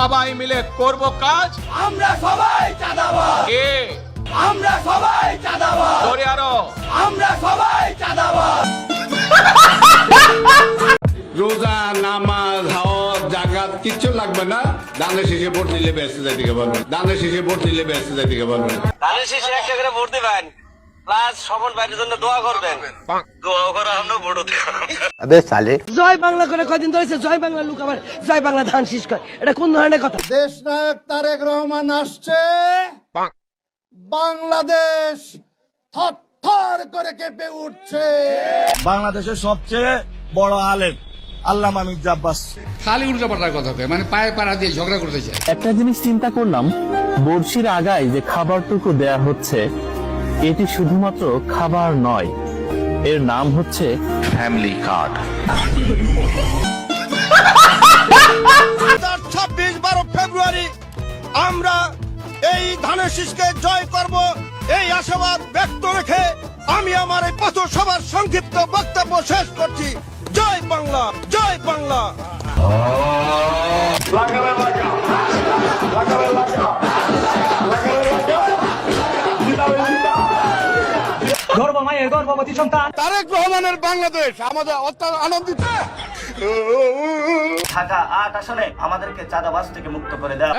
সবাই মিলে করব কাজ। আমরা সবাই চাঁদাবাজ। কে? আমরা সবাই চাঁদাবাজ। জোরে আরো। আমরা সবাই চাঁদাবাজ। রোজা নামাজ হজ জাকাত কিচ্ছু লাগবে না। দানের শেষে ভোট দিলে ব্যস্ত যাইতে পারবেন। দানের শেষে ভোট দিলে ব্যস্ত যাইতে পারবেন। দানের শেষে একটা করে ভোট দিবেন, প্লাস স্বপন ভাইয়ের জন্য দোয়া করবেন। দোয়া করা আমরা ভোট দিবেন। আবে সালে জয় বাংলা করে কয়দিন ধরেছে জয় বাংলা লোক আবার জয় বাংলা ধান শীষ করে, এটা কোন ধরনের কথা? দেশ নায়ক তারেক রহমান আসছে, বাংলাদেশ থরথর করে কেঁপে উঠছে। বাংলাদেশের সবচেয়ে বড় আলেম আল্লামা মির্জা আব্বাস খালি উল্টাপাল্টার কথা কয়, মানে পায়ে পাড়া দিয়ে ঝগড়া করতে চায়। একটা জিনিস চিন্তা করলাম, বড়শির আগায় যে খাবারটুকু দেয়া হচ্ছে এটি শুধুমাত্র খাবার নয়, এর নাম হচ্ছে ফ্যামিলি কার্ড। 26-12 ফেব্রুয়ারি আমরা এই ধানের শীষকে জয় করব, এই আশাবাদ ব্যক্ত রেখে আমি আমার এই পথসভার সংক্ষিপ্ত বক্তব্য শেষ করছি। জয় বাংলা, জয় বাংলা। গর্বমায়ের গর্ভবতী সন্তান তারেক রহমানের বাংলাদেশ আমাদের অত্যন্ত আনন্দিত। ঢাকা 8 আসনে আমাদেরকে চাঁদাবাজ থেকে মুক্ত করে দেওয়া।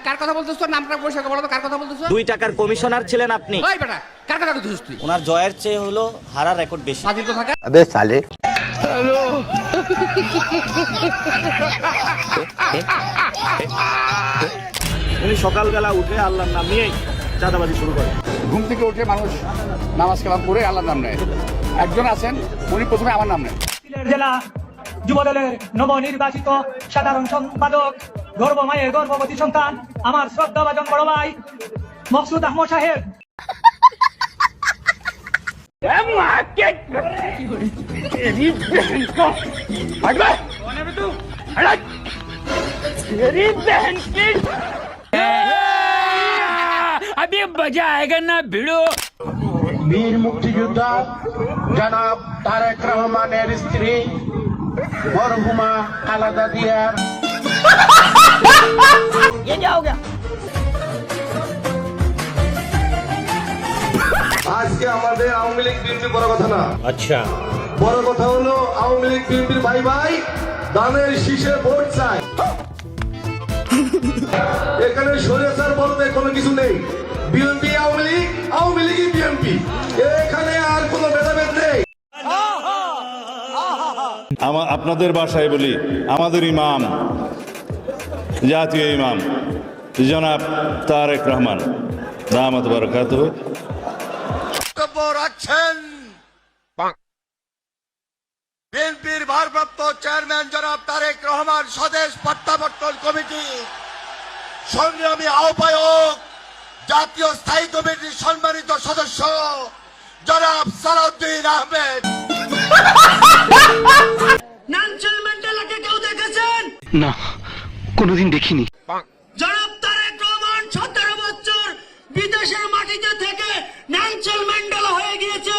কার কথা বলতেছ? তোর নামটা পরিষ্কার বলো তো, কার কথা বলতেছ? 2 টাকার কমিশনার ছিলেন আপনি। ওই বেটা, কার কথা বলতেছিস তুই? ওনার জয়ের চেয়ে হলো হারার রেকর্ড বেশি। ফাজিল তো থাকা। আবে সালে উনি সকালবেলা উঠে আল্লাহর নাম নিয়ে চাঁদাবাজি শুরু করেন। ঘুম থেকে উঠে মানুষ নামাজ কালাম করে আল্লাহর নাম নেয়। একজন আছেন উনি প্রথমে আমার নাম নেয়। জেলা যুবদলের নবনির্বাচিত সাধারণ সম্পাদক, গর্বমায়ের গর্ভবতী সন্তান, আমার শ্রদ্ধাভাজন বড় ভাই মকসুদ আহমদ সাহেব। বীর মুক্তিযোদ্ধা জনাব তারেক রহমানের স্ত্রী মরহুমা খালেদা জিয়ার আজকে আমাদের আওয়ামী লীগ বিএনপি বড় কথা না। আচ্ছা, বড় কথা হলো আওয়ামী লীগ বিএনপির ভাই ভাই দানের শীষে ভোট চায়। এখানে স্বৈরাচার বলতে কোনো কিছু নেই। বিএনপি আওয়ামী লীগ, আওয়ামী লীগই বিএনপি, এখানে আর কোনো ভেদাভেদ নেই। আপনাদের ভাষায় বলি, আমাদের ইমাম, জাতীয় ইমাম জনাব তারেক রহমান দামাত বারাকাতুহু বক্তব্য রাখছেন বিএনপির ভারপ্রাপ্ত চেয়ারম্যান জনাব তারেক রহমান, স্বদেশ প্রত্যাবর্তন কমিটি সংগ্রামী আহ্বায়ক, জাতীয় স্থায়ী কমিটির সম্মানিত সদস্য জনাব সালাউদ্দিন আহমেদ। নেলসন ম্যান্ডেলাকে কেউ দেখেছেন? না, কোনোদিন দেখিনি। জনাব তারেক রহমান 17 বছর বিদেশের মাটিতে থেকে নেলসন ম্যান্ডেলা হয়ে গিয়েছে।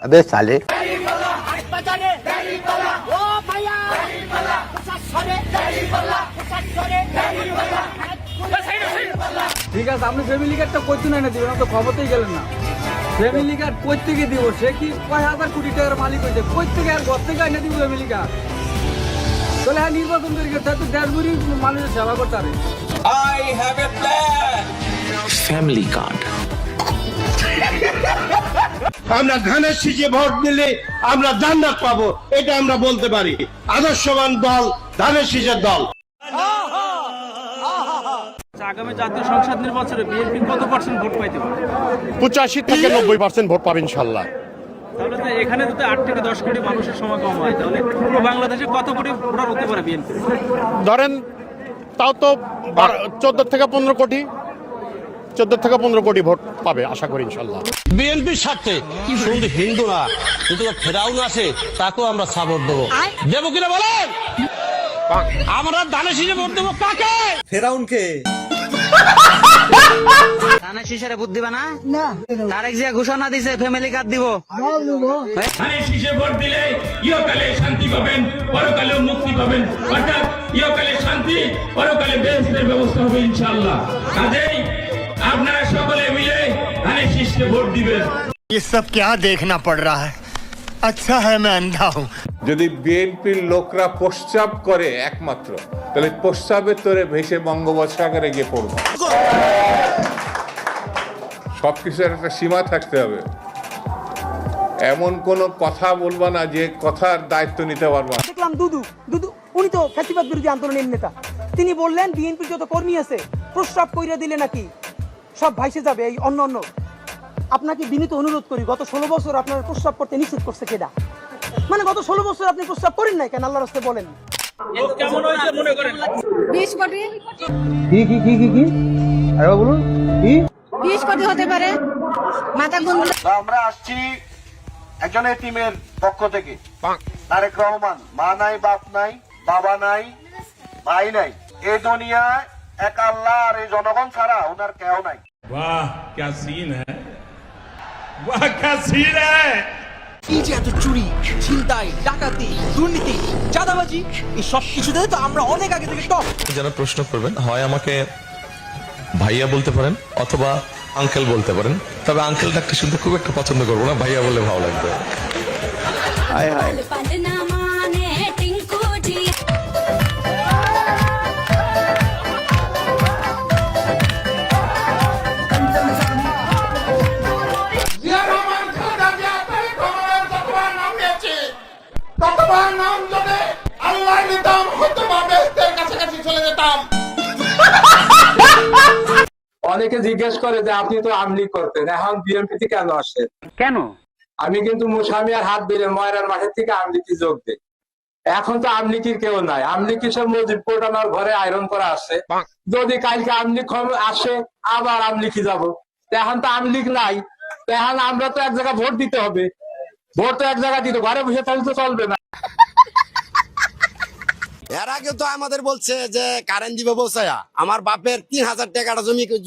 আবে সালে ঠিক আছে, আপনি ফ্যামিলি কার্ডটা করতে না দিবেন, তো ক্ষমতাই গেলেন না। ফ্যামিলি কার্ড কই থেকে দিব? সে কি কয় হাজার কোটি টাকার মালিক হয়েছে, কই থেকে আর ঘর থেকে এনে দিব ফ্যামিলি কার্ড? তাহলে হ্যাঁ, নির্বাচন করে গেছে তো দেশগুলি মানুষের সেবা করতে পারে। I have a plan. Family card. আমরা ধানের শীষে ভোট দিলে আমরা জান্নাত পাবো, এটা আমরা বলতে পারি। আদর্শবান দল ধানের শীষের দল। আগামী জাতীয় সংসদ নির্বাচনে বিএনপি কত পার্সেন্ট ভোট পাইতে পারে? 85 থেকে 90% ভোট পাবে ইনশাল্লাহ। তাহলে তো এখানে যদি 8 থেকে 10 কোটি মানুষের সমাগম হয়, তাহলে পুরো বাংলাদেশে কত কোটি ভোটার হতে পারে বিএনপি? ধরেন তাও তো 14 থেকে 15 কোটি, 14 থেকে 15 কোটি ভোট পাবে আশা করি ইনশাল্লাহ। বিএনপির স্বার্থে শুধু হিন্দু না, কিন্তু ফেরাউন আছে, তাকেও আমরা সাপোর্ট দেবো। দেবো কিনা বলেন? আমরা ধানের শীষে ভোট দেবো কাকে? ফেরাউনকে। ধানের শীষের ভোট দিবা না? তারেক জিয়া ঘোষণা দিছে ফ্যামিলি কার্ড দিব। ধানের শীষে ভোট দিলে ইহকালে শান্তি পাবেন, পরকালেও মুক্তি পাবেন। অর্থাৎ ইহকালে শান্তি, পরকালে বেহেশতের ব্যবস্থা হবে ইনশাআল্লাহ। কাজেই আপনারা সকলে মিলে ধানের শীষকে ভোট দিবেন। ये सब क्या देखना पड़ रहा है? अच्छा है मैं अंधा हूँ। যদি বিএনপির লোকরা প্রস্রাব করে একমাত্র, তাহলে প্রস্রাবের তোরে ভেসে বঙ্গোপসাগরে গিয়ে পড়বো। সবকিছুর একটা সীমা থাকতে হবে। এমন কোনো কথা বলবা না যে কথার দায়িত্ব নিতে পারবা না। দেখলাম দুদু উনি তো ফ্যাসিবাদ বিরোধী আন্দোলনের নেতা। তিনি বললেন বিএনপির যত কর্মী আছে প্রস্রাব কইরা দিলে নাকি সব ভাইসে যাবে এই অন্য। আপনাকে বিনীত অনুরোধ করি, গত 16 বছর আপনার প্রস্রাব করতে নিষেধ করছে কেডা? মানে গত 16 বছর আপনি প্রস্রাব করেন নাই কেন? আল্লাহর রাস্তায় বলেন। কেমন হয়েছে মনে করেন? 20 কোটি। কি আরে বলুন কি 20 কোটি হতে পারে। মাথা গুনগুলো আমরা আসছি একজন এতিমের পক্ষ থেকে। তারেক রহমান, মা নাই, বাপ নাই, বাবা নাই, ভাই নাই, এই দুনিয়ায় এক আল্লাহ আর এই জনগণ ছাড়া ওনার কেউ নাই। वाह क्या सीन है, वाह क्या सीन है। এই যে এত চুরি, ছিনতাই, ডাকাতি, দুর্নীতি, চাঁদাবাজি, এই সব কিছুতে তো আমরা অনেক আগে থেকে টপ। যারা প্রশ্ন করবেন হয় আমাকে ভাইয়া বলতে পারেন অথবা আঙ্কেল বলতে পারেন, তবে আঙ্কেল ডাকতে শুনতে খুব একটা পছন্দ করবো না, ভাইয়া বললে ভালো লাগবে। অনেকে জিজ্ঞেস করে যে আপনি তো আমলি করতেন, এখন বিএনপিতে কেন আসেন? কেন? আমি কিন্তু মুসামিয়ার হাত ধরে ময়রার মাঠের থেকে আমলিকি যোগ দিই। এখন তো আমলিকির কেউ নাই, আমলিকি সব মুজিব কোর্ট আমার ঘরে আয়রন করা আছে। যদি কালকে আমলিক আসে আবার আমলিকি যাব, এখন তো আমলিক নাই, এখন আমরা তো এক জায়গায় ভোট দিতে হবে। ভোট তো এক জায়গায় দিতে, ঘরে বসে থাকলে তো চলবে না। এর আগে তো আমাদের বলছে যে কারেন্ট দিবে বসায়া, আমার বাপের 3000 টাকাটা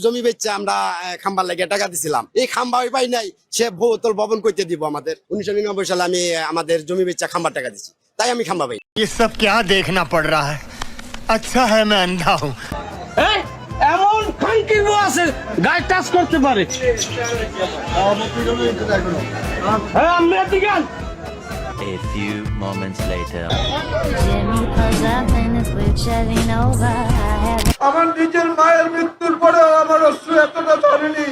জমি বেচছে আমরা খাম্বার লাগিয়ে টাকা দিছিলাম, এই খাম্বা ওই পাই নাই, সে বহুতল ভবন করতে দিব আমাদের। 1999 সালে আমি আমাদের জমি বেচছে খাম্বার টাকা দিচ্ছি, তাই আমি খাম্বা পাই। ये सब क्या देखना पड़ रहा है? अच्छा है मैं अंधा हूँ। এমন খানকির বউ আছে গায়ে টাচ করতে পারে। হ্যাঁ আমরা দিকে A few moments later. আমার নিজের মায়ের মৃত্যুর পরেও আমার অশ্রু এতটা ধরেনি।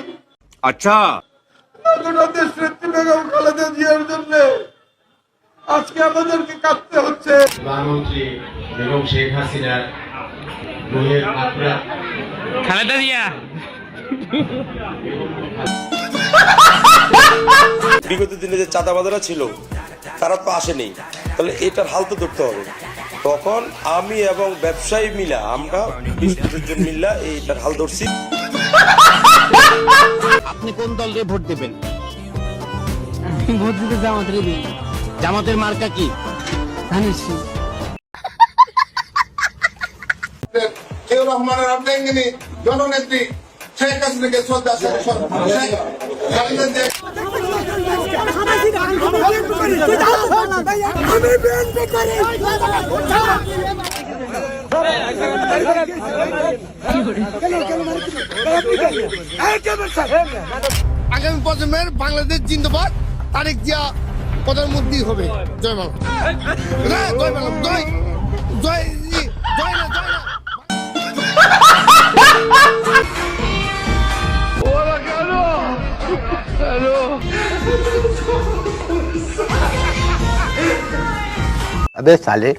আচ্ছা, এতটা দেশনেত্রী বেগম খালেদা জিয়ার জন্য আজকে আমাদেরকে কাঁদতে হচ্ছে। প্রধানমন্ত্রী বেগম শেখ হাসিনার রুহের মাগফিরাত খালেদা জিয়া বিগত দিনে যে চাঁদাবাজারা ছিল তারা তো আসেনি, তাহলে এটার হাল তো ধরতে হবে। তখন আমি এবং ব্যবসায়ী মিলা, আমরা 20 জন মিলা এইটার হাল ধরছি। আপনি কোন দলকে ভোট দেবেন? ভোট দিতে জামাতের দিন। জামাতের মার্কা কি? ধানের শীষ। জিয়াউর রহমানের আবদাঙ্গিনী জননেত্রী শেখ হাসিনাকে শ্রদ্ধা আগামী প্রজন্মের বাংলাদেশ জিন্দাবাদ, তারেক জিয়া প্রধানমন্ত্রী হবে। জয় বাংলা, জয় বাংলা, জয় জয় জয় না জয় না। अबे साले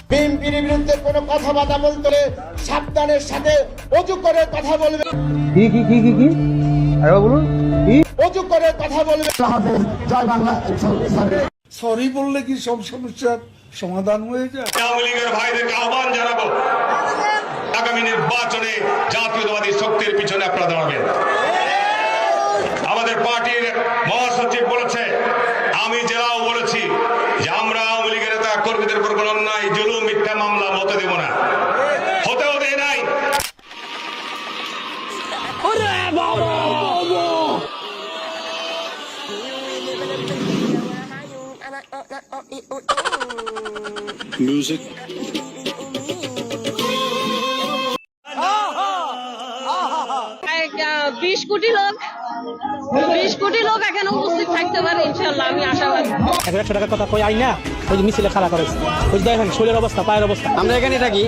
বিএনপির বিরুদ্ধে কোনো কথাবার্তা বলতে হলে সাবধানের সাথে অজু করে কথা বলবে। কি আরে বলুন কি অজু করে কথা বলবে। জয় বাংলা। সরি বললে কি সব সমস্যার সমাধান হয়ে যায়? আওয়ামী লীগের ভাইদেরকে আহ্বান জানাবো, আগামী নির্বাচনে জাতীয়তাবাদী শক্তির পিছনে আপনারা দাঁড়াবেন। আমাদের পার্টির মহাসচিব বলেছে, আমি জেলাও বলেছি যে আমরা আওয়ামী লীগের নেতা কর্মীদের উপর কোনো অন্যায় জুলুম মিথ্যা মামলা হতে দেব না, হতেও দেয় নাই। মিউজিক 20 কোটি লোক এখানে উপস্থিত থাকতে পারে ইনশাল্লাহ, আমি আশাবাদী। 100 টাকার কথা কই আই না, ওই যে মিছিলে খাড়া করেছে, ওই দেখেন শরীরের অবস্থা, পায়ের অবস্থা। আমরা এখানে থাকি।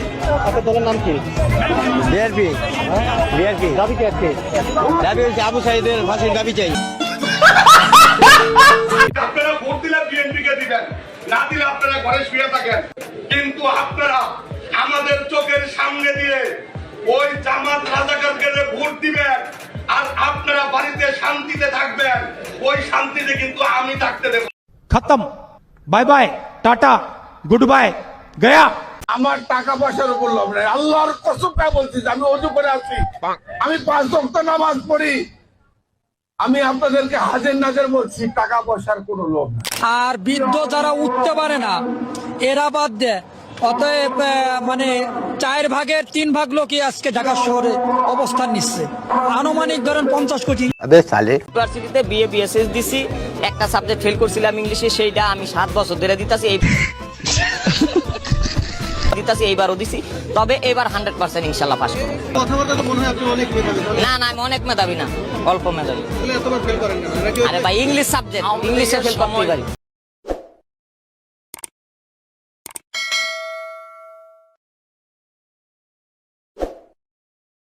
আপনার দলের নাম কি? বিআরপি। বিআরপি দাবি কি আছে? দাবি হচ্ছে আবু সাইদের ফাঁসির দাবি চাই। আপনারা ভোট দিলে বিএনপি কে দিবেন, না দিলে আপনারা ঘরে শুয়ে থাকেন, কিন্তু আপনারা আমাদের চোখের সামনে দিয়ে ওই জামাত রাজাকারকে ভোট দিবেন আর আপনারা বাড়িতে শান্তিতে থাকবেন, ওই শান্তিতে কিন্তু আমি থাকতে দেব। খতম, bye bye, tata, good bye, Gaya. আমার টাকা পয়সার উপর লোভ নেই, আল্লাহর কসম করে বলছি, আমি ওযু করে আছি, আমি 5 ওয়াক্ত নামাজ পড়ি, আমি আপনাদেরকে হাজির নাজির বলছি, টাকা পয়সার কোনো লোভ নেই। আর বৃদ্ধ যারা উঠতে পারে না এরা বাদ দেয়, অতএব মানে 4 ভাগের 3 ভাগ লোকই আজকে ঢাকা শহরে অবস্থান নিচ্ছে, আনুমানিক ধরেন 50 কোটি। अबे साले ইউনিভার্সিটিতে বিএ বিএসএস দিছি, একটা সাবজেক্ট ফেল করছিলাম ইংলিশে, সেইটা আমি 7 বছর ধরে দিতাছি, এইবারও দিছি, তবে এবার 100% ইনশাল্লাহ পাস করব। কথাবার্তা তো মনে হয় আপনি অনেক মেধাবী। না না, আমি অনেক মেধাবী না, অল্প মেধাবী। আরে ভাই ইংলিশ সাবজেক্ট, ইংলিশে ফেল করতেই পারি।